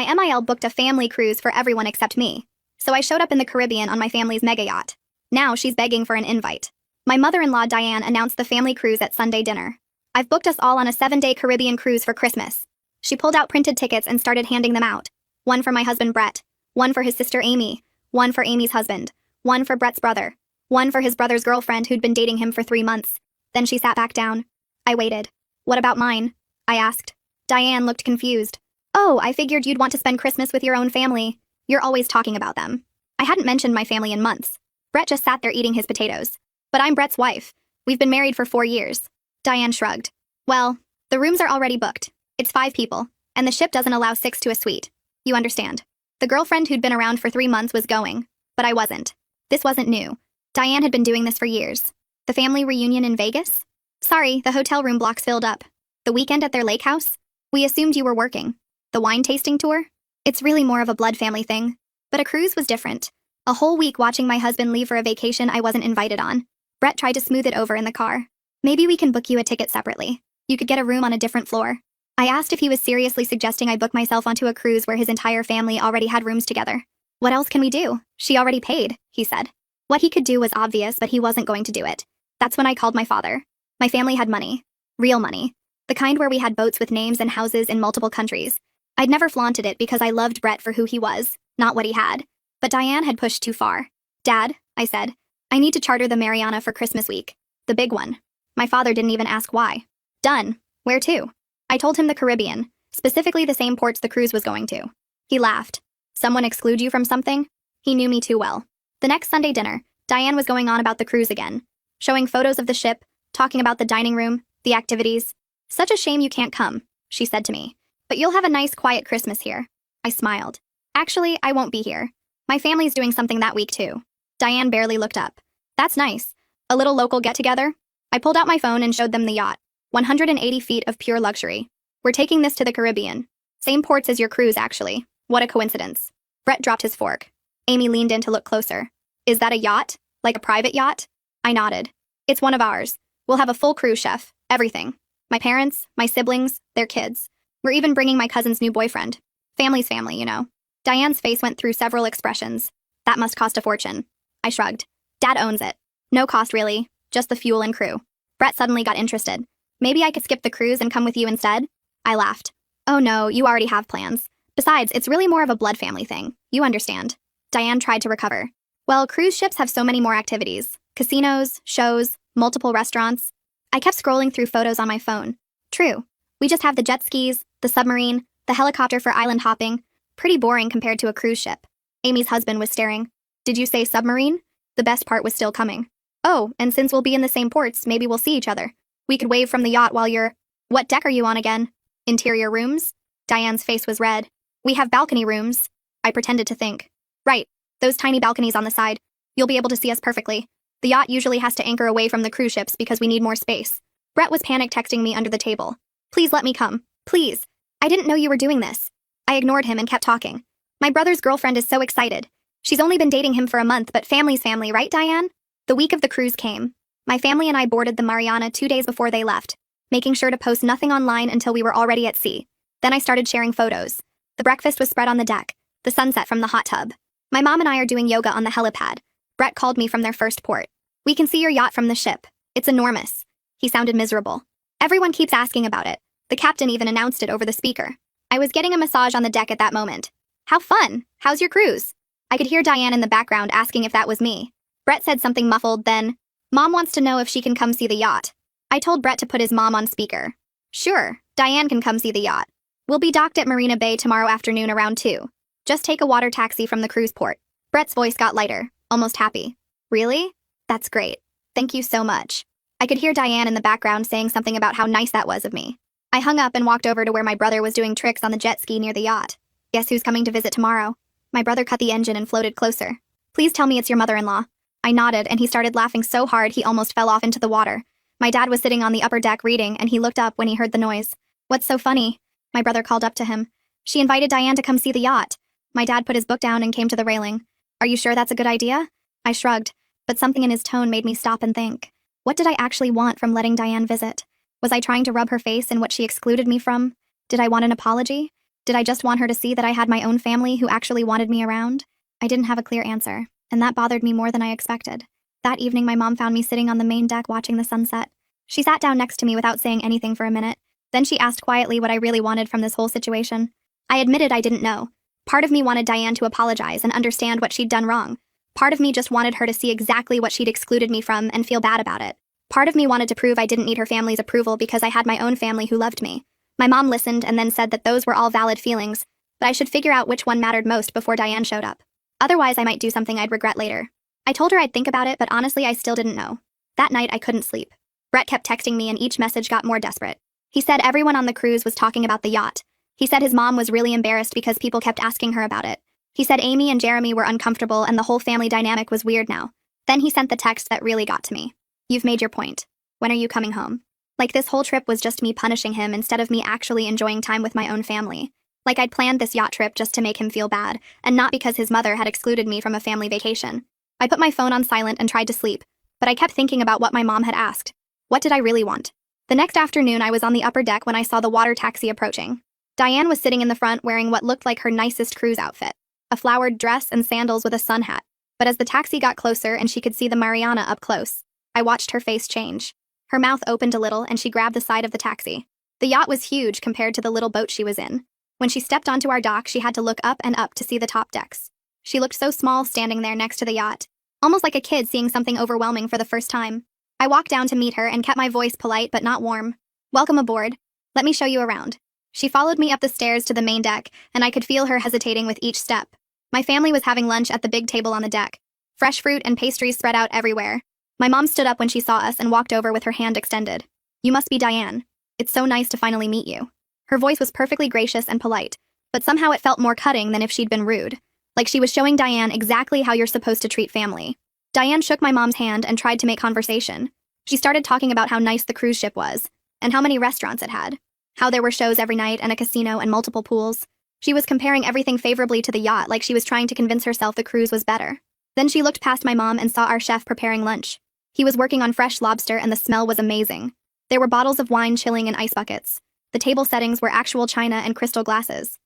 My MIL booked a family cruise for everyone except me, so I showed up in the Caribbean on my family's mega yacht. Now she's begging for an invite. My mother-in-law Diane announced the family cruise at Sunday dinner. I've booked us all on a 7-day Caribbean cruise for Christmas. She pulled out printed tickets and started handing them out. One for my husband Brett, one for his sister Amy, one for Amy's husband, one for Brett's brother, one for his brother's girlfriend who'd been dating him for 3 months. Then she sat back down. I waited. What about mine? I asked. Diane looked confused. Oh, I figured you'd want to spend Christmas with your own family. You're always talking about them. I hadn't mentioned my family in months. Brett just sat there eating his potatoes. But I'm Brett's wife. We've been married for 4 years. Diane shrugged. Well, the rooms are already booked. It's 5 people, and the ship doesn't allow 6 to a suite. You understand. The girlfriend who'd been around for 3 months was going, but I wasn't. This wasn't new. Diane had been doing this for years. The family reunion in Vegas? Sorry, the hotel room blocks filled up. The weekend at their lake house? We assumed you were working. The wine tasting tour? It's really more of a blood family thing. But a cruise was different. A whole week watching my husband leave for a vacation I wasn't invited on. Brett tried to smooth it over in the car. Maybe we can book you a ticket separately. You could get a room on a different floor. I asked if he was seriously suggesting I book myself onto a cruise where his entire family already had rooms together. What else can we do? She already paid, he said. What he could do was obvious, but he wasn't going to do it. That's when I called my father. My family had money. Real money. The kind where we had boats with names and houses in multiple countries. I'd never flaunted it because I loved Brett for who he was, not what he had. But Diane had pushed too far. Dad, I said, I need to charter the Mariana for Christmas week. The big one. My father didn't even ask why. Done. Where to? I told him the Caribbean, specifically the same ports the cruise was going to. He laughed. Someone exclude you from something? He knew me too well. The next Sunday dinner, Diane was going on about the cruise again, showing photos of the ship, talking about the dining room, the activities. Such a shame you can't come, she said to me. But you'll have a nice quiet Christmas here. I smiled. Actually, I won't be here. My family's doing something that week too. Diane barely looked up. That's nice. A little local get-together? I pulled out my phone and showed them the yacht. 180 feet of pure luxury. We're taking this to the Caribbean. Same ports as your cruise, actually. What a coincidence. Brett dropped his fork. Amy leaned in to look closer. Is that a yacht? Like a private yacht? I nodded. It's one of ours. We'll have a full crew, chef. Everything. My parents, my siblings, their kids. We're even bringing my cousin's new boyfriend. Family's family, you know. Diane's face went through several expressions. That must cost a fortune. I shrugged. Dad owns it. No cost, really. Just the fuel and crew. Brett suddenly got interested. Maybe I could skip the cruise and come with you instead? I laughed. Oh no, you already have plans. Besides, it's really more of a blood family thing. You understand. Diane tried to recover. Well, cruise ships have so many more activities. Casinos, shows, multiple restaurants. I kept scrolling through photos on my phone. True. We just have the jet skis, the submarine, the helicopter for island hopping. Pretty boring compared to a cruise ship. Amy's husband was staring. Did you say submarine? The best part was still coming. Oh, and since we'll be in the same ports, maybe we'll see each other. We could wave from the yacht while you're... What deck are you on again? Interior rooms? Diane's face was red. We have balcony rooms. I pretended to think. Right. Those tiny balconies on the side. You'll be able to see us perfectly. The yacht usually has to anchor away from the cruise ships because we need more space. Brett was panic texting me under the table. Please let me come. Please. I didn't know you were doing this. I ignored him and kept talking. My brother's girlfriend is so excited. She's only been dating him for a month, but family's family, right, Diane? The week of the cruise came. My family and I boarded the Mariana 2 days before they left, making sure to post nothing online until we were already at sea. Then I started sharing photos. The breakfast was spread on the deck, the sunset from the hot tub. My mom and I are doing yoga on the helipad. Brett called me from their first port. We can see your yacht from the ship. It's enormous. He sounded miserable. Everyone keeps asking about it. The captain even announced it over the speaker. I was getting a massage on the deck at that moment. How fun! How's your cruise? I could hear Diane in the background asking if that was me. Brett said something muffled, then, Mom wants to know if she can come see the yacht. I told Brett to put his mom on speaker. Sure, Diane can come see the yacht. We'll be docked at Marina Bay tomorrow afternoon around 2. Just take a water taxi from the cruise port. Brett's voice got lighter, almost happy. Really? That's great. Thank you so much. I could hear Diane in the background saying something about how nice that was of me. I hung up and walked over to where my brother was doing tricks on the jet ski near the yacht. Guess who's coming to visit tomorrow? My brother cut the engine and floated closer. Please tell me it's your mother-in-law. I nodded and he started laughing so hard he almost fell off into the water. My dad was sitting on the upper deck reading and he looked up when he heard the noise. What's so funny? My brother called up to him. She invited Diane to come see the yacht. My dad put his book down and came to the railing. Are you sure that's a good idea? I shrugged, but something in his tone made me stop and think. What did I actually want from letting Diane visit? Was I trying to rub her face in what she excluded me from? Did I want an apology? Did I just want her to see that I had my own family who actually wanted me around? I didn't have a clear answer, and that bothered me more than I expected. That evening, my mom found me sitting on the main deck watching the sunset. She sat down next to me without saying anything for a minute. Then she asked quietly what I really wanted from this whole situation. I admitted I didn't know. Part of me wanted Diane to apologize and understand what she'd done wrong. Part of me just wanted her to see exactly what she'd excluded me from and feel bad about it. Part of me wanted to prove I didn't need her family's approval because I had my own family who loved me. My mom listened and then said that those were all valid feelings, but I should figure out which one mattered most before Diane showed up. Otherwise, I might do something I'd regret later. I told her I'd think about it, but honestly, I still didn't know. That night, I couldn't sleep. Brett kept texting me, and each message got more desperate. He said everyone on the cruise was talking about the yacht. He said his mom was really embarrassed because people kept asking her about it. He said Amy and Jeremy were uncomfortable and the whole family dynamic was weird now. Then he sent the text that really got to me. You've made your point. When are you coming home? Like this whole trip was just me punishing him instead of me actually enjoying time with my own family. Like I'd planned this yacht trip just to make him feel bad, and not because his mother had excluded me from a family vacation. I put my phone on silent and tried to sleep, but I kept thinking about what my mom had asked. What did I really want? The next afternoon, I was on the upper deck when I saw the water taxi approaching. Diane was sitting in the front wearing what looked like her nicest cruise outfit, a flowered dress and sandals with a sun hat. But as the taxi got closer and she could see the Mariana up close, I watched her face change. Her mouth opened a little and she grabbed the side of the taxi. The yacht was huge compared to the little boat she was in. When she stepped onto our dock, she had to look up and up to see the top decks. She looked so small standing there next to the yacht, almost like a kid seeing something overwhelming for the first time. I walked down to meet her and kept my voice polite but not warm. Welcome aboard. Let me show you around. She followed me up the stairs to the main deck, and I could feel her hesitating with each step. My family was having lunch at the big table on the deck. Fresh fruit and pastries spread out everywhere. My mom stood up when she saw us and walked over with her hand extended. You must be Diane. It's so nice to finally meet you. Her voice was perfectly gracious and polite, but somehow it felt more cutting than if she'd been rude. Like she was showing Diane exactly how you're supposed to treat family. Diane shook my mom's hand and tried to make conversation. She started talking about how nice the cruise ship was, and how many restaurants it had, how there were shows every night and a casino and multiple pools. She was comparing everything favorably to the yacht like she was trying to convince herself the cruise was better. Then she looked past my mom and saw our chef preparing lunch. He was working on fresh lobster and the smell was amazing. There were bottles of wine chilling in ice buckets. The table settings were actual china and crystal glasses.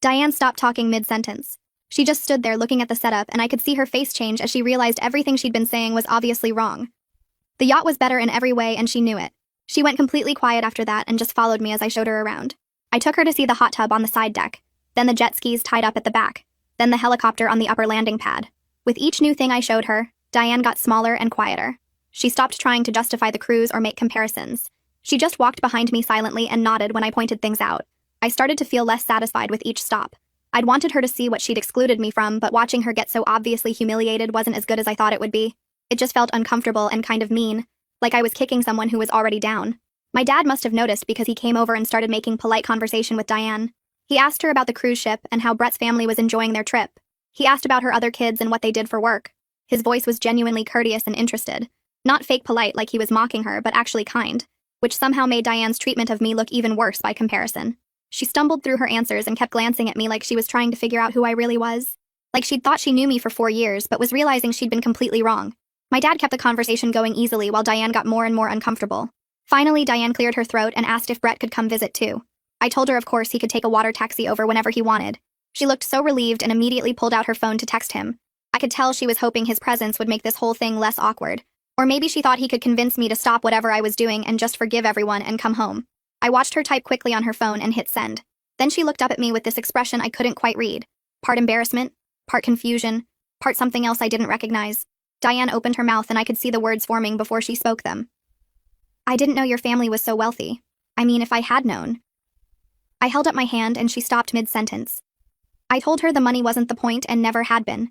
Diane stopped talking mid-sentence. She just stood there looking at the setup, and I could see her face change as she realized everything she'd been saying was obviously wrong. The yacht was better in every way, and she knew it. She went completely quiet after that and just followed me as I showed her around. I took her to see the hot tub on the side deck, then the jet skis tied up at the back, then the helicopter on the upper landing pad. With each new thing I showed her, Diane got smaller and quieter. She stopped trying to justify the cruise or make comparisons. She just walked behind me silently and nodded when I pointed things out. I started to feel less satisfied with each stop. I'd wanted her to see what she'd excluded me from, but watching her get so obviously humiliated wasn't as good as I thought it would be. It just felt uncomfortable and kind of mean, like I was kicking someone who was already down. My dad must have noticed because he came over and started making polite conversation with Diane. He asked her about the cruise ship and how Brett's family was enjoying their trip. He asked about her other kids and what they did for work. His voice was genuinely courteous and interested. Not fake polite like he was mocking her, but actually kind, which somehow made Diane's treatment of me look even worse by comparison. She stumbled through her answers and kept glancing at me like she was trying to figure out who I really was. Like she'd thought she knew me for 4 years, but was realizing she'd been completely wrong. My dad kept the conversation going easily while Diane got more and more uncomfortable. Finally, Diane cleared her throat and asked if Brett could come visit too. I told her of course he could take a water taxi over whenever he wanted. She looked so relieved and immediately pulled out her phone to text him. I could tell she was hoping his presence would make this whole thing less awkward. Or maybe she thought he could convince me to stop whatever I was doing and just forgive everyone and come home. I watched her type quickly on her phone and hit send. Then she looked up at me with this expression I couldn't quite read. Part embarrassment, part confusion, part something else I didn't recognize. Diane opened her mouth and I could see the words forming before she spoke them. I didn't know your family was so wealthy. I mean, if I had known. I held up my hand and she stopped mid-sentence. I told her the money wasn't the point and never had been.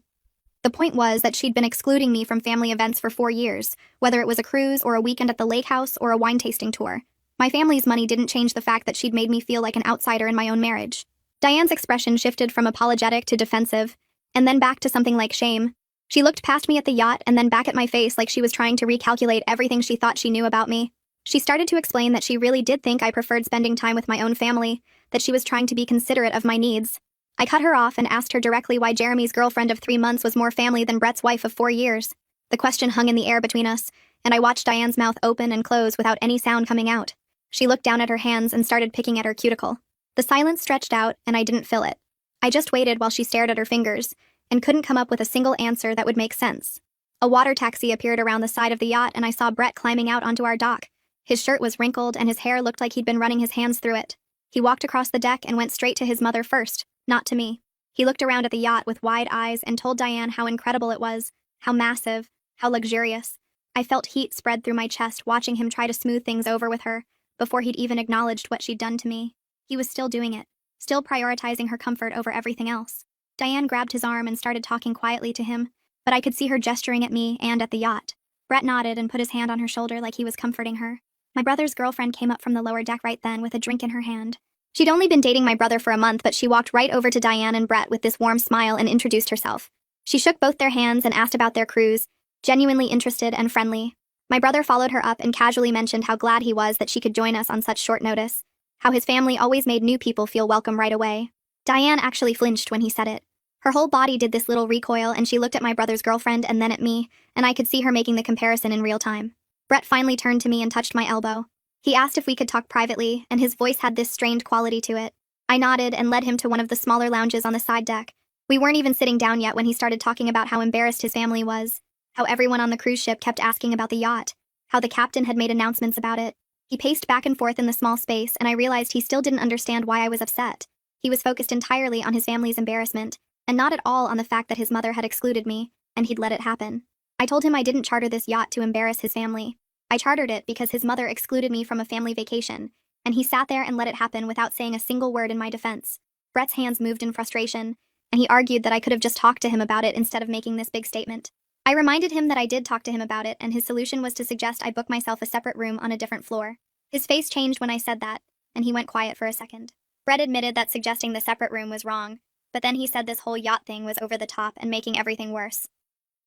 The point was that she'd been excluding me from family events for 4 years, whether it was a cruise or a weekend at the lake house or a wine tasting tour. My family's money didn't change the fact that she'd made me feel like an outsider in my own marriage. Diane's expression shifted from apologetic to defensive, and then back to something like shame. She looked past me at the yacht and then back at my face like she was trying to recalculate everything she thought she knew about me. She started to explain that she really did think I preferred spending time with my own family, that she was trying to be considerate of my needs. I cut her off and asked her directly why Jeremy's girlfriend of 3 months was more family than Brett's wife of 4 years. The question hung in the air between us, and I watched Diane's mouth open and close without any sound coming out. She looked down at her hands and started picking at her cuticle. The silence stretched out, and I didn't fill it. I just waited while she stared at her fingers, and couldn't come up with a single answer that would make sense. A water taxi appeared around the side of the yacht, and I saw Brett climbing out onto our dock. His shirt was wrinkled, and his hair looked like he'd been running his hands through it. He walked across the deck and went straight to his mother first, not to me. He looked around at the yacht with wide eyes and told Diane how incredible it was, how massive, how luxurious. I felt heat spread through my chest watching him try to smooth things over with her, before he'd even acknowledged what she'd done to me. He was still doing it, still prioritizing her comfort over everything else. Diane grabbed his arm and started talking quietly to him, but I could see her gesturing at me and at the yacht. Brett nodded and put his hand on her shoulder like he was comforting her. My brother's girlfriend came up from the lower deck right then with a drink in her hand. She'd only been dating my brother for a month, but she walked right over to Diane and Brett with this warm smile and introduced herself. She shook both their hands and asked about their cruise, genuinely interested and friendly. My brother followed her up and casually mentioned how glad he was that she could join us on such short notice, how his family always made new people feel welcome right away. Diane actually flinched when he said it. Her whole body did this little recoil, and she looked at my brother's girlfriend and then at me, and I could see her making the comparison in real time. Brett finally turned to me and touched my elbow. He asked if we could talk privately, and his voice had this strained quality to it. I nodded and led him to one of the smaller lounges on the side deck. We weren't even sitting down yet when he started talking about how embarrassed his family was, how everyone on the cruise ship kept asking about the yacht, how the captain had made announcements about it. He paced back and forth in the small space, and I realized he still didn't understand why I was upset. He was focused entirely on his family's embarrassment, and not at all on the fact that his mother had excluded me, and he'd let it happen. I told him I didn't charter this yacht to embarrass his family. I chartered it because his mother excluded me from a family vacation, and he sat there and let it happen without saying a single word in my defense. Brett's hands moved in frustration, and he argued that I could have just talked to him about it instead of making this big statement. I reminded him that I did talk to him about it, and his solution was to suggest I book myself a separate room on a different floor. His face changed when I said that, and he went quiet for a second. Brett admitted that suggesting the separate room was wrong, but then he said this whole yacht thing was over the top and making everything worse.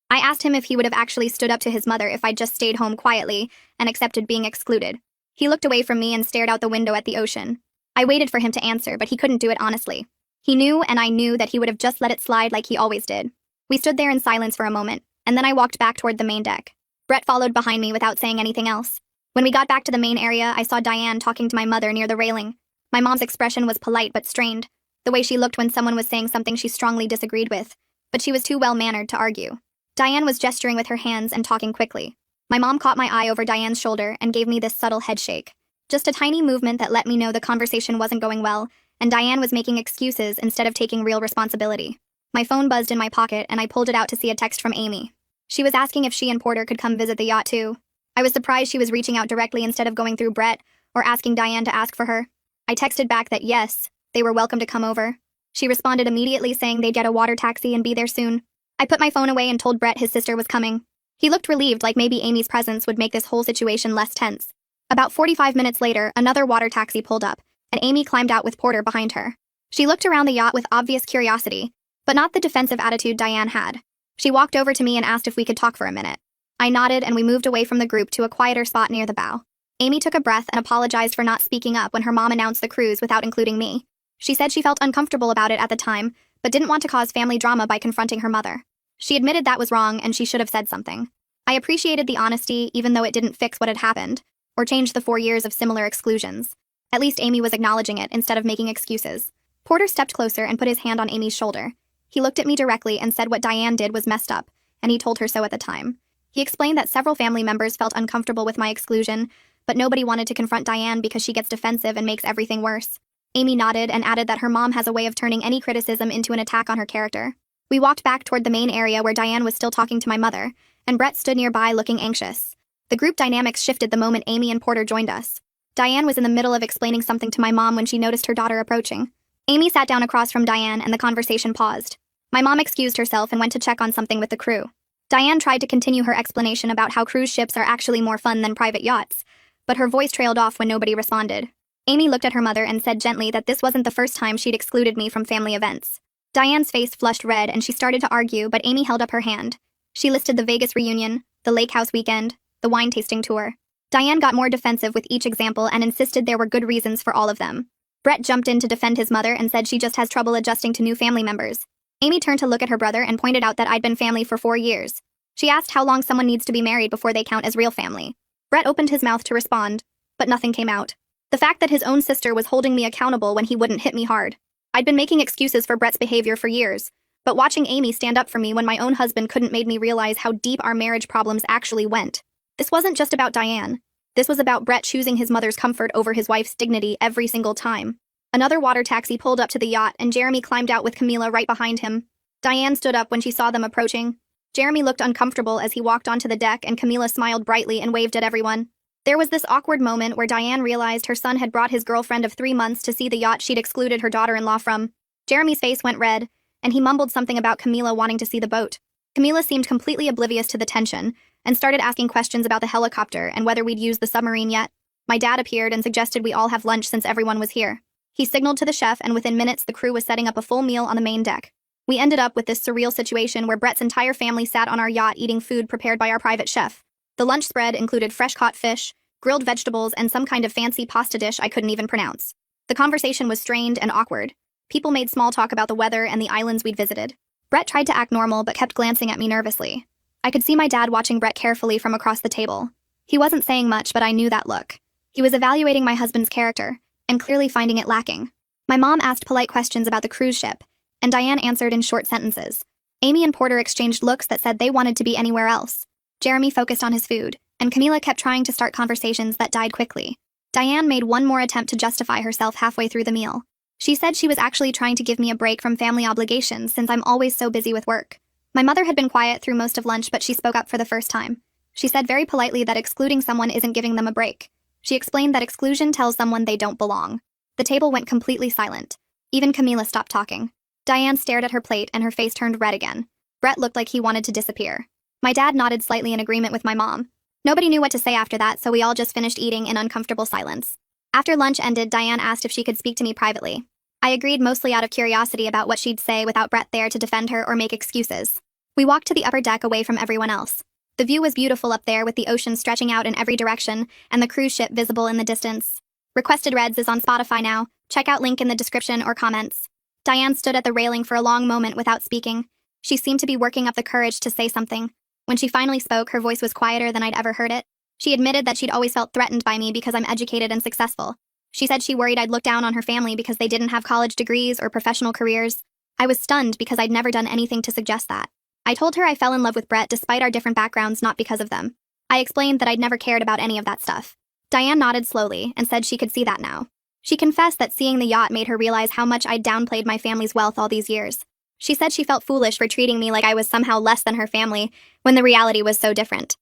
I asked him if he would have actually stood up to his mother if I'd just stayed home quietly and accepted being excluded. He looked away from me and stared out the window at the ocean. I waited for him to answer, but he couldn't do it honestly. He knew, and I knew, that he would have just let it slide like he always did. We stood there in silence for a moment, and then I walked back toward the main deck. Brett followed behind me without saying anything else. When we got back to the main area, I saw Diane talking to my mother near the railing. My mom's expression was polite but strained, the way she looked when someone was saying something she strongly disagreed with, but she was too well-mannered to argue. Diane was gesturing with her hands and talking quickly. My mom caught my eye over Diane's shoulder and gave me this subtle head shake. Just a tiny movement that let me know the conversation wasn't going well, and Diane was making excuses instead of taking real responsibility. My phone buzzed in my pocket, and I pulled it out to see a text from Amy. She was asking if she and Porter could come visit the yacht too. I was surprised she was reaching out directly instead of going through Brett or asking Diane to ask for her. I texted back that yes, they were welcome to come over. She responded immediately saying they'd get a water taxi and be there soon. I put my phone away and told Brett his sister was coming. He looked relieved, like maybe Amy's presence would make this whole situation less tense. About 45 minutes later, another water taxi pulled up, and Amy climbed out with Porter behind her. She looked around the yacht with obvious curiosity, but not the defensive attitude Diane had. She walked over to me and asked if we could talk for a minute. I nodded, and we moved away from the group to a quieter spot near the bow. Amy took a breath and apologized for not speaking up when her mom announced the cruise without including me. She said she felt uncomfortable about it at the time, but didn't want to cause family drama by confronting her mother. She admitted that was wrong and she should have said something. I appreciated the honesty, even though it didn't fix what had happened, or change the 4 years of similar exclusions. At least Amy was acknowledging it instead of making excuses. Porter stepped closer and put his hand on Amy's shoulder. He looked at me directly and said what Diane did was messed up, and he told her so at the time. He explained that several family members felt uncomfortable with my exclusion, but nobody wanted to confront Diane because she gets defensive and makes everything worse. Amy nodded and added that her mom has a way of turning any criticism into an attack on her character. We walked back toward the main area where Diane was still talking to my mother, and Brett stood nearby looking anxious. The group dynamics shifted the moment Amy and Porter joined us. Diane was in the middle of explaining something to my mom when she noticed her daughter approaching. Amy sat down across from Diane and the conversation paused. My mom excused herself and went to check on something with the crew. Diane tried to continue her explanation about how cruise ships are actually more fun than private yachts, but her voice trailed off when nobody responded. Amy looked at her mother and said gently that this wasn't the first time she'd excluded me from family events. Diane's face flushed red and she started to argue, but Amy held up her hand. She listed the Vegas reunion, the lake house weekend, the wine tasting tour. Diane got more defensive with each example and insisted there were good reasons for all of them. Brett jumped in to defend his mother and said she just has trouble adjusting to new family members. Amy turned to look at her brother and pointed out that I'd been family for 4 years. She asked how long someone needs to be married before they count as real family. Brett opened his mouth to respond, but nothing came out. The fact that his own sister was holding me accountable when he wouldn't hit me hard. I'd been making excuses for Brett's behavior for years, but watching Amy stand up for me when my own husband couldn't made me realize how deep our marriage problems actually went. This wasn't just about Diane. This was about Brett choosing his mother's comfort over his wife's dignity every single time. Another water taxi pulled up to the yacht, and Jeremy climbed out with Camila right behind him. Diane stood up when she saw them approaching. Jeremy looked uncomfortable as he walked onto the deck, and Camila smiled brightly and waved at everyone. There was this awkward moment where Diane realized her son had brought his girlfriend of 3 months to see the yacht she'd excluded her daughter-in-law from. Jeremy's face went red, and he mumbled something about Camila wanting to see the boat. Camila seemed completely oblivious to the tension, and started asking questions about the helicopter and whether we'd used the submarine yet. My dad appeared and suggested we all have lunch since everyone was here. He signaled to the chef, and within minutes the crew was setting up a full meal on the main deck. We ended up with this surreal situation where Brett's entire family sat on our yacht eating food prepared by our private chef. The lunch spread included fresh-caught fish, grilled vegetables, and some kind of fancy pasta dish I couldn't even pronounce. The conversation was strained and awkward. People made small talk about the weather and the islands we'd visited. Brett tried to act normal but kept glancing at me nervously. I could see my dad watching Brett carefully from across the table. He wasn't saying much, but I knew that look. He was evaluating my husband's character, and clearly finding it lacking. My mom asked polite questions about the cruise ship, and Diane answered in short sentences. Amy and Porter exchanged looks that said they wanted to be anywhere else. Jeremy focused on his food, and Camila kept trying to start conversations that died quickly. Diane made one more attempt to justify herself halfway through the meal. She said she was actually trying to give me a break from family obligations since I'm always so busy with work. My mother had been quiet through most of lunch, but she spoke up for the first time. She said very politely that excluding someone isn't giving them a break. She explained that exclusion tells someone they don't belong. The table went completely silent. Even Camila stopped talking. Diane stared at her plate, and her face turned red again. Brett looked like he wanted to disappear. My dad nodded slightly in agreement with my mom. Nobody knew what to say after that, so we all just finished eating in uncomfortable silence. After lunch ended, Diane asked if she could speak to me privately. I agreed, mostly out of curiosity about what she'd say without Brett there to defend her or make excuses. We walked to the upper deck away from everyone else. The view was beautiful up there, with the ocean stretching out in every direction and the cruise ship visible in the distance. Requested Reds is on Spotify now. Check out link in the description or comments. Diane stood at the railing for a long moment without speaking. She seemed to be working up the courage to say something. When she finally spoke, her voice was quieter than I'd ever heard it. She admitted that she'd always felt threatened by me because I'm educated and successful. She said she worried I'd look down on her family because they didn't have college degrees or professional careers. I was stunned because I'd never done anything to suggest that. I told her I fell in love with Brett despite our different backgrounds, not because of them. I explained that I'd never cared about any of that stuff. Diane nodded slowly and said she could see that now. She confessed that seeing the yacht made her realize how much I'd downplayed my family's wealth all these years. She said she felt foolish for treating me like I was somehow less than her family, when the reality was so different.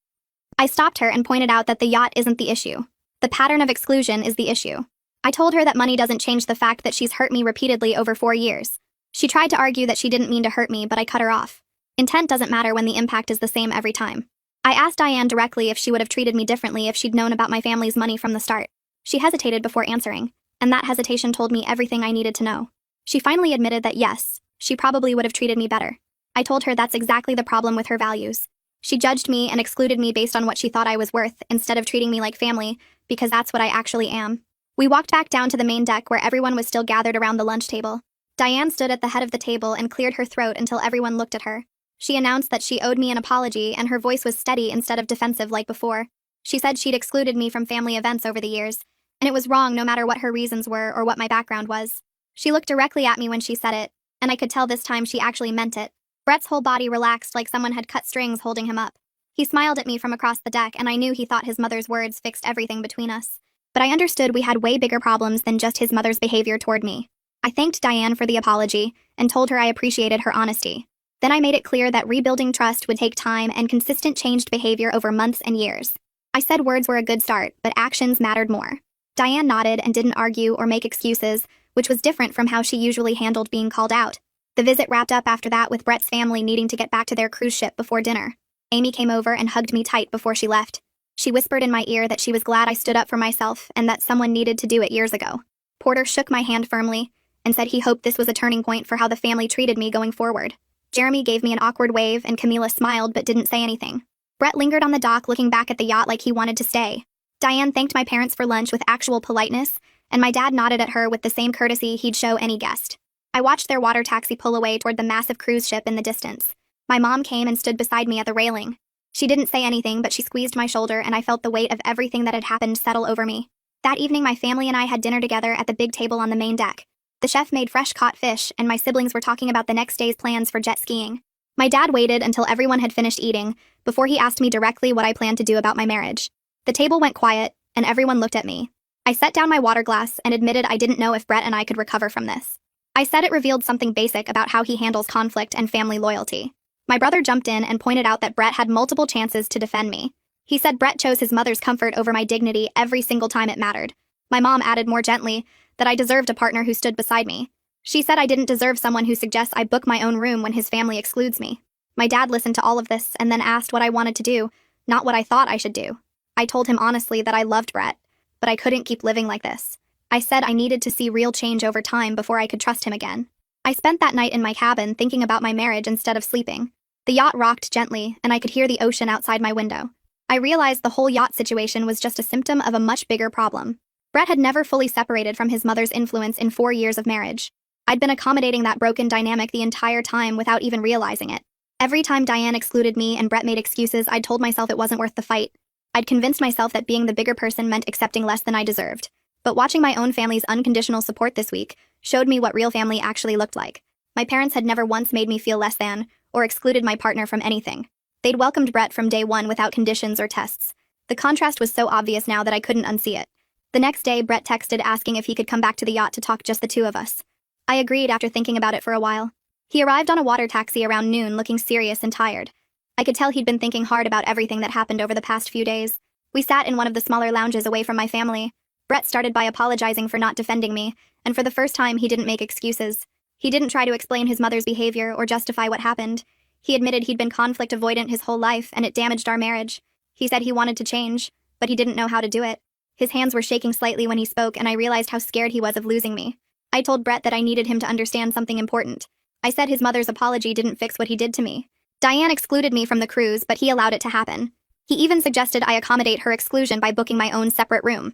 I stopped her and pointed out that the yacht isn't the issue. The pattern of exclusion is the issue. I told her that money doesn't change the fact that she's hurt me repeatedly over 4 years. She tried to argue that she didn't mean to hurt me, but I cut her off. Intent doesn't matter when the impact is the same every time. I asked Diane directly if she would have treated me differently if she'd known about my family's money from the start. She hesitated before answering, and that hesitation told me everything I needed to know. She finally admitted that yes, she probably would have treated me better. I told her that's exactly the problem with her values. She judged me and excluded me based on what she thought I was worth, instead of treating me like family, because that's what I actually am. We walked back down to the main deck where everyone was still gathered around the lunch table. Diane stood at the head of the table and cleared her throat until everyone looked at her. She announced that she owed me an apology, and her voice was steady instead of defensive like before. She said she'd excluded me from family events over the years, and it was wrong no matter what her reasons were or what my background was. She looked directly at me when she said it, and I could tell this time she actually meant it. Brett's whole body relaxed like someone had cut strings holding him up. He smiled at me from across the deck, and I knew he thought his mother's words fixed everything between us. But I understood we had way bigger problems than just his mother's behavior toward me. I thanked Diane for the apology and told her I appreciated her honesty. Then I made it clear that rebuilding trust would take time and consistent changed behavior over months and years. I said words were a good start, but actions mattered more. Diane nodded and didn't argue or make excuses, which was different from how she usually handled being called out. The visit wrapped up after that, with Brett's family needing to get back to their cruise ship before dinner. Amy came over and hugged me tight before she left. She whispered in my ear that she was glad I stood up for myself and that someone needed to do it years ago. Porter shook my hand firmly and said he hoped this was a turning point for how the family treated me going forward. Jeremy gave me an awkward wave, and Camila smiled but didn't say anything. Brett lingered on the dock looking back at the yacht like he wanted to stay. Diane thanked my parents for lunch with actual politeness, and my dad nodded at her with the same courtesy he'd show any guest. I watched their water taxi pull away toward the massive cruise ship in the distance. My mom came and stood beside me at the railing. She didn't say anything, but she squeezed my shoulder, and I felt the weight of everything that had happened settle over me. That evening, my family and I had dinner together at the big table on the main deck. The chef made fresh caught fish, and my siblings were talking about the next day's plans for jet skiing. My dad waited until everyone had finished eating before he asked me directly what I planned to do about my marriage. The table went quiet, and everyone looked at me. I set down my water glass and admitted I didn't know if Brett and I could recover from this. I said it revealed something basic about how he handles conflict and family loyalty. My brother jumped in and pointed out that Brett had multiple chances to defend me. He said Brett chose his mother's comfort over my dignity every single time it mattered. My mom added more gently that I deserved a partner who stood beside me. She said I didn't deserve someone who suggests I book my own room when his family excludes me. My dad listened to all of this and then asked what I wanted to do, not what I thought I should do. I told him honestly that I loved Brett, but I couldn't keep living like this. I said I needed to see real change over time before I could trust him again. I spent that night in my cabin thinking about my marriage instead of sleeping. The yacht rocked gently, and I could hear the ocean outside my window. I realized the whole yacht situation was just a symptom of a much bigger problem. Brett had never fully separated from his mother's influence in 4 years of marriage. I'd been accommodating that broken dynamic the entire time without even realizing it. Every time Diane excluded me and Brett made excuses, I'd told myself it wasn't worth the fight. I'd convinced myself that being the bigger person meant accepting less than I deserved. But watching my own family's unconditional support this week showed me what real family actually looked like. My parents had never once made me feel less than or excluded my partner from anything. They'd welcomed Brett from day one without conditions or tests. The contrast was so obvious now that I couldn't unsee it. The next day, Brett texted asking if he could come back to the yacht to talk just the two of us. I agreed after thinking about it for a while. He arrived on a water taxi around noon looking serious and tired. I could tell he'd been thinking hard about everything that happened over the past few days. We sat in one of the smaller lounges away from my family. Brett started by apologizing for not defending me, and for the first time he didn't make excuses. He didn't try to explain his mother's behavior or justify what happened. He admitted he'd been conflict avoidant his whole life and it damaged our marriage. He said he wanted to change, but he didn't know how to do it. His hands were shaking slightly when he spoke, and I realized how scared he was of losing me. I told Brett that I needed him to understand something important. I said his mother's apology didn't fix what he did to me. Diane excluded me from the cruise, but he allowed it to happen. He even suggested I accommodate her exclusion by booking my own separate room.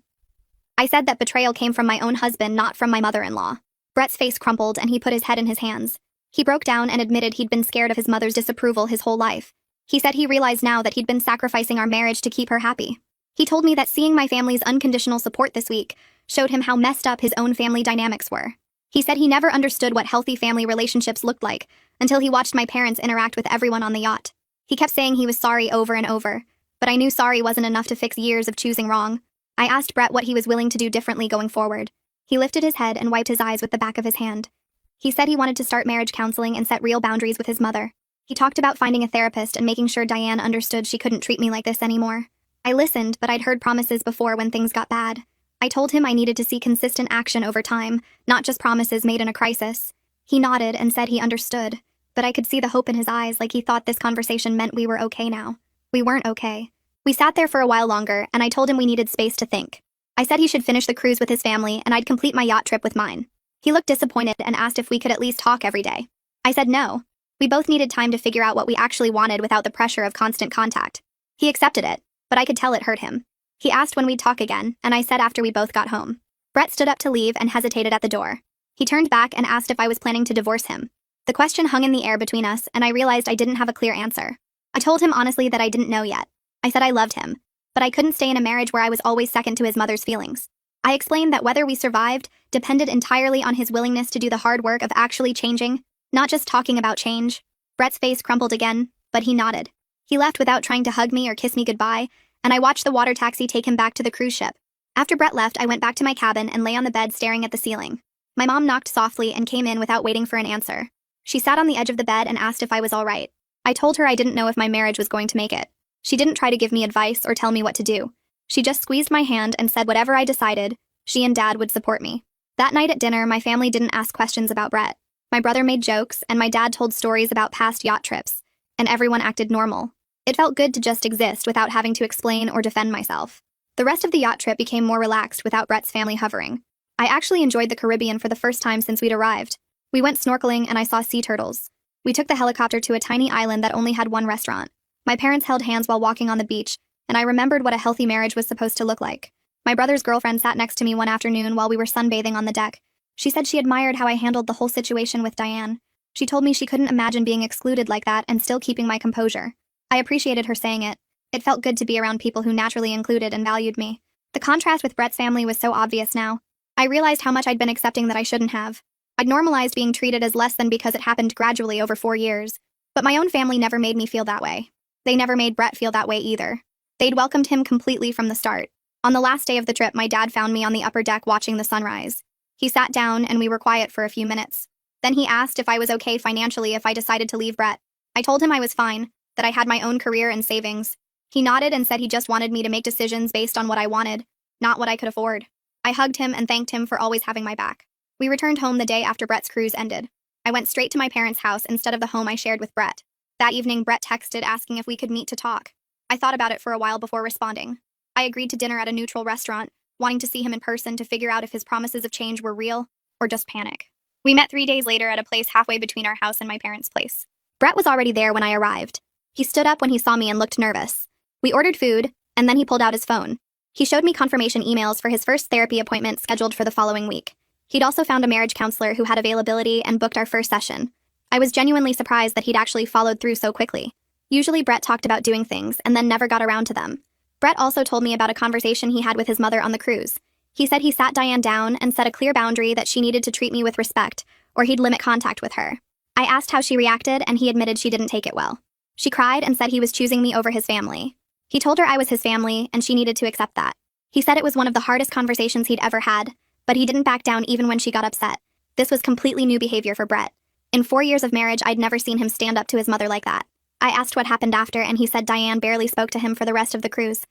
I said that betrayal came from my own husband, not from my mother-in-law. Brett's face crumpled and he put his head in his hands. He broke down and admitted he'd been scared of his mother's disapproval his whole life. He said he realized now that he'd been sacrificing our marriage to keep her happy. He told me that seeing my family's unconditional support this week showed him how messed up his own family dynamics were. He said he never understood what healthy family relationships looked like until he watched my parents interact with everyone on the yacht. He kept saying he was sorry over and over, but I knew sorry wasn't enough to fix years of choosing wrong. I asked Brett what he was willing to do differently going forward. He lifted his head and wiped his eyes with the back of his hand. He said he wanted to start marriage counseling and set real boundaries with his mother. He talked about finding a therapist and making sure Diane understood she couldn't treat me like this anymore. I listened, but I'd heard promises before when things got bad. I told him I needed to see consistent action over time, not just promises made in a crisis. He nodded and said he understood, but I could see the hope in his eyes, like he thought this conversation meant we were okay now. We weren't okay. We sat there for a while longer, and I told him we needed space to think. I said he should finish the cruise with his family, and I'd complete my yacht trip with mine. He looked disappointed and asked if we could at least talk every day. I said no. We both needed time to figure out what we actually wanted without the pressure of constant contact. He accepted it, but I could tell it hurt him. He asked when we'd talk again, and I said after we both got home. Brett stood up to leave and hesitated at the door. He turned back and asked if I was planning to divorce him. The question hung in the air between us, and I realized I didn't have a clear answer. I told him honestly that I didn't know yet. I said I loved him, but I couldn't stay in a marriage where I was always second to his mother's feelings. I explained that whether we survived depended entirely on his willingness to do the hard work of actually changing, not just talking about change. Brett's face crumpled again, but he nodded. He left without trying to hug me or kiss me goodbye, and I watched the water taxi take him back to the cruise ship. After Brett left, I went back to my cabin and lay on the bed staring at the ceiling. My mom knocked softly and came in without waiting for an answer. She sat on the edge of the bed and asked if I was all right. I told her I didn't know if my marriage was going to make it. She didn't try to give me advice or tell me what to do. She just squeezed my hand and said whatever I decided, she and Dad would support me. That night at dinner, my family didn't ask questions about Brett. My brother made jokes, and my dad told stories about past yacht trips, and everyone acted normal. It felt good to just exist without having to explain or defend myself. The rest of the yacht trip became more relaxed without Brett's family hovering. I actually enjoyed the Caribbean for the first time since we'd arrived. We went snorkeling and I saw sea turtles. We took the helicopter to a tiny island that only had one restaurant. My parents held hands while walking on the beach, and I remembered what a healthy marriage was supposed to look like. My brother's girlfriend sat next to me one afternoon while we were sunbathing on the deck. She said she admired how I handled the whole situation with Diane. She told me she couldn't imagine being excluded like that and still keeping my composure. I appreciated her saying it. It felt good to be around people who naturally included and valued me. The contrast with Brett's family was so obvious now. I realized how much I'd been accepting that I shouldn't have. I'd normalized being treated as less than because it happened gradually over 4 years. But my own family never made me feel that way. They never made Brett feel that way either. They'd welcomed him completely from the start. On the last day of the trip, my dad found me on the upper deck watching the sunrise. He sat down and we were quiet for a few minutes. Then he asked if I was okay financially if I decided to leave Brett. I told him I was fine, that I had my own career and savings. He nodded and said he just wanted me to make decisions based on what I wanted, not what I could afford. I hugged him and thanked him for always having my back. We returned home the day after Brett's cruise ended. I went straight to my parents' house instead of the home I shared with Brett. That evening, Brett texted asking if we could meet to talk. I thought about it for a while before responding. I agreed to dinner at a neutral restaurant, wanting to see him in person to figure out if his promises of change were real or just panic. We met 3 days later at a place halfway between our house and my parents' place. Brett was already there when I arrived. He stood up when he saw me and looked nervous. We ordered food, and then he pulled out his phone. He showed me confirmation emails for his first therapy appointment scheduled for the following week. He'd also found a marriage counselor who had availability and booked our first session. I was genuinely surprised that he'd actually followed through so quickly. Usually Brett talked about doing things and then never got around to them. Brett also told me about a conversation he had with his mother on the cruise. He said he sat Diane down and set a clear boundary that she needed to treat me with respect, or he'd limit contact with her. I asked how she reacted, and he admitted she didn't take it well. She cried and said he was choosing me over his family. He told her I was his family, and she needed to accept that. He said it was one of the hardest conversations he'd ever had, but he didn't back down even when she got upset. This was completely new behavior for Brett. In 4 years of marriage, I'd never seen him stand up to his mother like that. I asked what happened after, and he said Diane barely spoke to him for the rest of the cruise.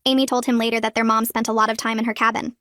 Amy told him later that their mom spent a lot of time in her cabin.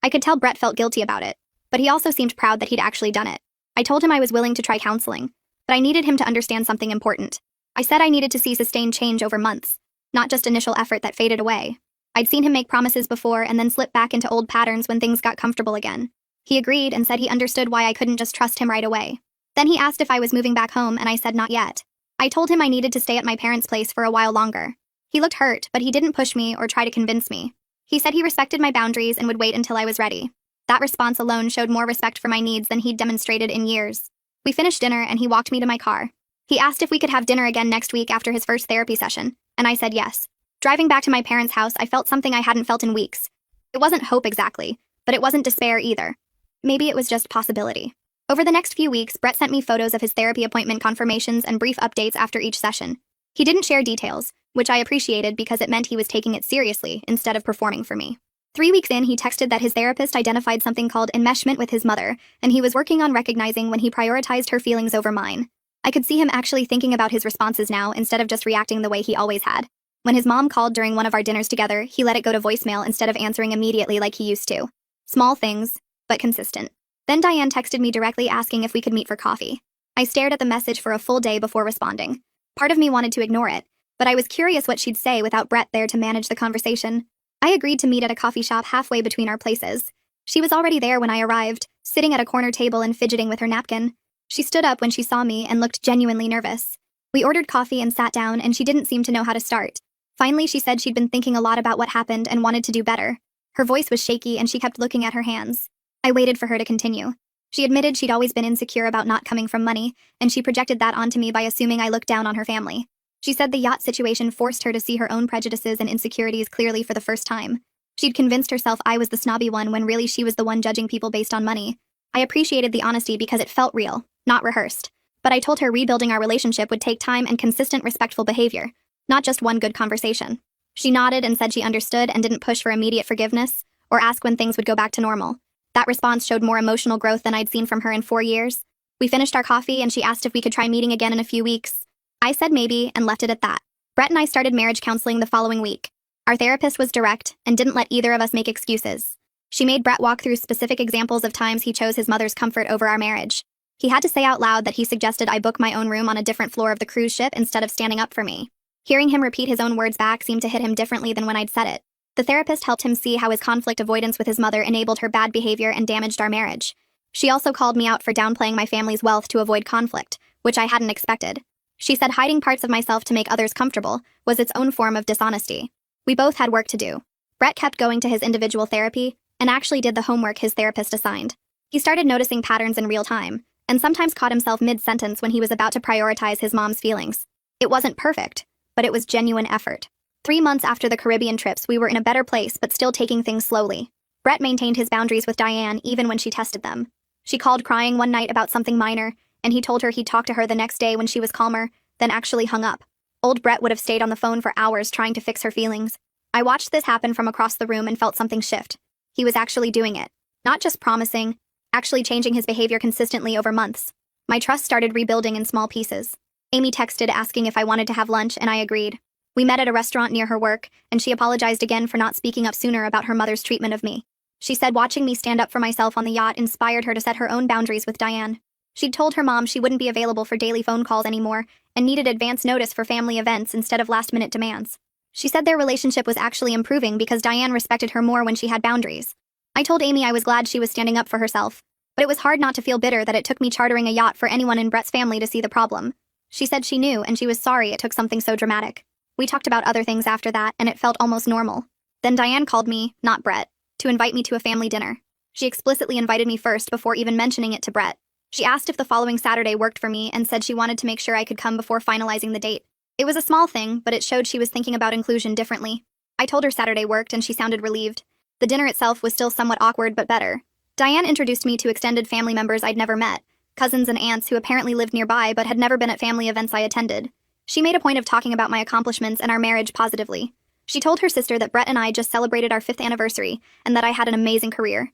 I could tell Brett felt guilty about it, but he also seemed proud that he'd actually done it. I told him I was willing to try counseling, but I needed him to understand something important. I said I needed to see sustained change over months, not just initial effort that faded away. I'd seen him make promises before and then slip back into old patterns when things got comfortable again. He agreed and said he understood why I couldn't just trust him right away. Then he asked if I was moving back home, and I said not yet. I told him I needed to stay at my parents' place for a while longer. He looked hurt, but he didn't push me or try to convince me. He said he respected my boundaries and would wait until I was ready. That response alone showed more respect for my needs than he'd demonstrated in years. We finished dinner and he walked me to my car. He asked if we could have dinner again next week after his first therapy session, and I said yes. Driving back to my parents' house, I felt something I hadn't felt in weeks. It wasn't hope exactly, but it wasn't despair either. Maybe it was just possibility. Over the next few weeks, Brett sent me photos of his therapy appointment confirmations and brief updates after each session. He didn't share details, which I appreciated because it meant he was taking it seriously instead of performing for me. 3 weeks in, he texted that his therapist identified something called enmeshment with his mother, and he was working on recognizing when he prioritized her feelings over mine. I could see him actually thinking about his responses now instead of just reacting the way he always had. When his mom called during one of our dinners together, he let it go to voicemail instead of answering immediately like he used to. Small things, but consistent. Then Diane texted me directly asking if we could meet for coffee. I stared at the message for a full day before responding. Part of me wanted to ignore it, but I was curious what she'd say without Brett there to manage the conversation. I agreed to meet at a coffee shop halfway between our places. She was already there when I arrived, sitting at a corner table and fidgeting with her napkin. She stood up when she saw me and looked genuinely nervous. We ordered coffee and sat down, and she didn't seem to know how to start. Finally, she said she'd been thinking a lot about what happened and wanted to do better. Her voice was shaky and she kept looking at her hands. I waited for her to continue. She admitted she'd always been insecure about not coming from money, and she projected that onto me by assuming I looked down on her family. She said the yacht situation forced her to see her own prejudices and insecurities clearly for the first time. She'd convinced herself I was the snobby one when really she was the one judging people based on money. I appreciated the honesty because it felt real, not rehearsed. But I told her rebuilding our relationship would take time and consistent respectful behavior, not just one good conversation. She nodded and said she understood and didn't push for immediate forgiveness or ask when things would go back to normal. That response showed more emotional growth than I'd seen from her in 4 years. We finished our coffee and she asked if we could try meeting again in a few weeks. I said maybe and left it at that. Brett and I started marriage counseling the following week. Our therapist was direct and didn't let either of us make excuses. She made Brett walk through specific examples of times he chose his mother's comfort over our marriage. He had to say out loud that he suggested I book my own room on a different floor of the cruise ship instead of standing up for me. Hearing him repeat his own words back seemed to hit him differently than when I'd said it. The therapist helped him see how his conflict avoidance with his mother enabled her bad behavior and damaged our marriage. She also called me out for downplaying my family's wealth to avoid conflict, which I hadn't expected. She said hiding parts of myself to make others comfortable was its own form of dishonesty. We both had work to do. Brett kept going to his individual therapy and actually did the homework his therapist assigned. He started noticing patterns in real time, and sometimes caught himself mid-sentence when he was about to prioritize his mom's feelings. It wasn't perfect, but it was genuine effort. 3 months after the Caribbean trips, we were in a better place but still taking things slowly. Brett maintained his boundaries with Diane even when she tested them. She called crying one night about something minor, and he told her he'd talk to her the next day when she was calmer, then actually hung up. Old Brett would have stayed on the phone for hours trying to fix her feelings. I watched this happen from across the room and felt something shift. He was actually doing it. Not just promising, actually changing his behavior consistently over months. My trust started rebuilding in small pieces. Amy texted asking if I wanted to have lunch, and I agreed. We met at a restaurant near her work, and she apologized again for not speaking up sooner about her mother's treatment of me. She said watching me stand up for myself on the yacht inspired her to set her own boundaries with Diane. She'd told her mom she wouldn't be available for daily phone calls anymore and needed advance notice for family events instead of last-minute demands. She said their relationship was actually improving because Diane respected her more when she had boundaries. I told Amy I was glad she was standing up for herself, but it was hard not to feel bitter that it took me chartering a yacht for anyone in Brett's family to see the problem. She said she knew, and she was sorry it took something so dramatic. We talked about other things after that, and it felt almost normal. Then Diane called me, not Brett, to invite me to a family dinner. She explicitly invited me first before even mentioning it to Brett. She asked if the following Saturday worked for me and said she wanted to make sure I could come before finalizing the date. It was a small thing, but it showed she was thinking about inclusion differently. I told her Saturday worked, and she sounded relieved. The dinner itself was still somewhat awkward, but better. Diane introduced me to extended family members I'd never met, cousins and aunts who apparently lived nearby but had never been at family events I attended. She made a point of talking about my accomplishments and our marriage positively. She told her sister that Brett and I just celebrated our 5th anniversary and that I had an amazing career.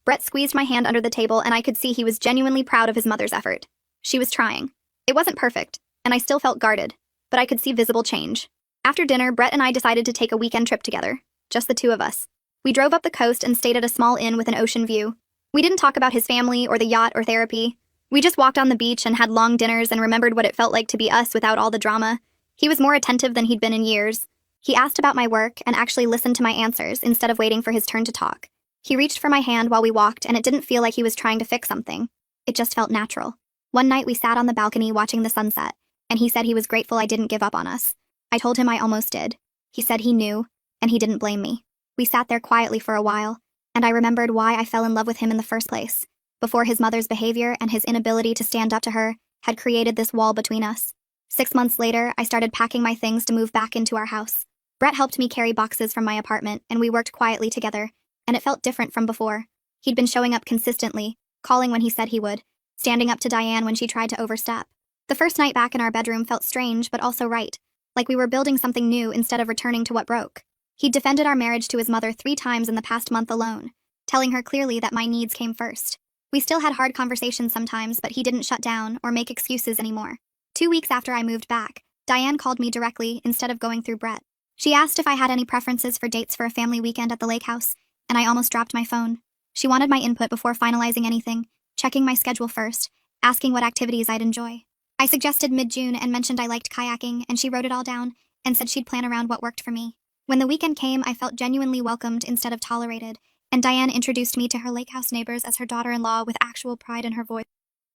Brett squeezed my hand under the table, and I could see he was genuinely proud of his mother's effort. She was trying. It wasn't perfect, and I still felt guarded, but I could see visible change. After dinner, Brett and I decided to take a weekend trip together, just the two of us. We drove up the coast and stayed at a small inn with an ocean view. We didn't talk about his family or the yacht or therapy. We just walked on the beach and had long dinners and remembered what it felt like to be us without all the drama. He was more attentive than he'd been in years. He asked about my work and actually listened to my answers instead of waiting for his turn to talk. He reached for my hand while we walked, and it didn't feel like he was trying to fix something. It just felt natural. One night we sat on the balcony watching the sunset, and he said he was grateful I didn't give up on us. I told him I almost did. He said he knew, and he didn't blame me. We sat there quietly for a while, and I remembered why I fell in love with him in the first place. Before his mother's behavior and his inability to stand up to her had created this wall between us. 6 months later, I started packing my things to move back into our house. Brett helped me carry boxes from my apartment, and we worked quietly together, and it felt different from before. He'd been showing up consistently, calling when he said he would, standing up to Diane when she tried to overstep. The first night back in our bedroom felt strange but also right, like we were building something new instead of returning to what broke. He'd defended our marriage to his mother 3 times in the past month alone, telling her clearly that my needs came first. We still had hard conversations sometimes, but he didn't shut down or make excuses anymore. 2 weeks after I moved back, Diane called me directly instead of going through Brett. She asked if I had any preferences for dates for a family weekend at the lake house, and I almost dropped my phone. She wanted my input before finalizing anything, checking my schedule first, asking what activities I'd enjoy. I suggested mid-June and mentioned I liked kayaking, and she wrote it all down and said she'd plan around what worked for me. When the weekend came, I felt genuinely welcomed instead of tolerated, and Diane introduced me to her lake house neighbors as her daughter-in-law with actual pride in her voice.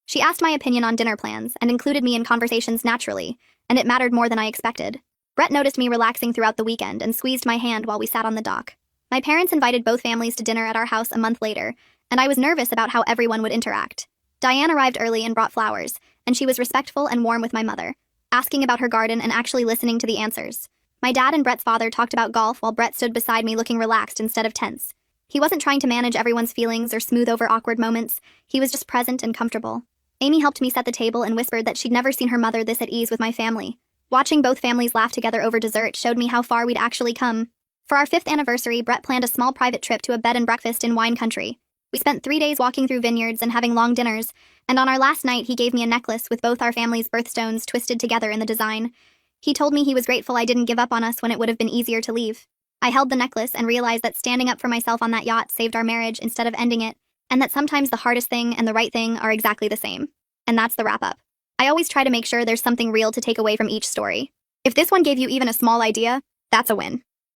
She asked my opinion on dinner plans and included me in conversations naturally, and it mattered more than I expected. Brett noticed me relaxing throughout the weekend and squeezed my hand while we sat on the dock. My parents invited both families to dinner at our house a month later, and I was nervous about how everyone would interact. Diane arrived early and brought flowers, and she was respectful and warm with my mother, asking about her garden and actually listening to the answers. My dad and Brett's father talked about golf while Brett stood beside me looking relaxed instead of tense. He wasn't trying to manage everyone's feelings or smooth over awkward moments. He was just present and comfortable. Amy helped me set the table and whispered that she'd never seen her mother this at ease with my family. Watching both families laugh together over dessert showed me how far we'd actually come. For our 5th anniversary, Brett planned a small private trip to a bed and breakfast in wine country. We spent 3 days walking through vineyards and having long dinners, and on our last night he gave me a necklace with both our family's birthstones twisted together in the design. He told me he was grateful I didn't give up on us when it would have been easier to leave. I held the necklace and realized that standing up for myself on that yacht saved our marriage instead of ending it, and that sometimes the hardest thing and the right thing are exactly the same. And that's the wrap-up. I always try to make sure there's something real to take away from each story. If this one gave you even a small idea, that's a win.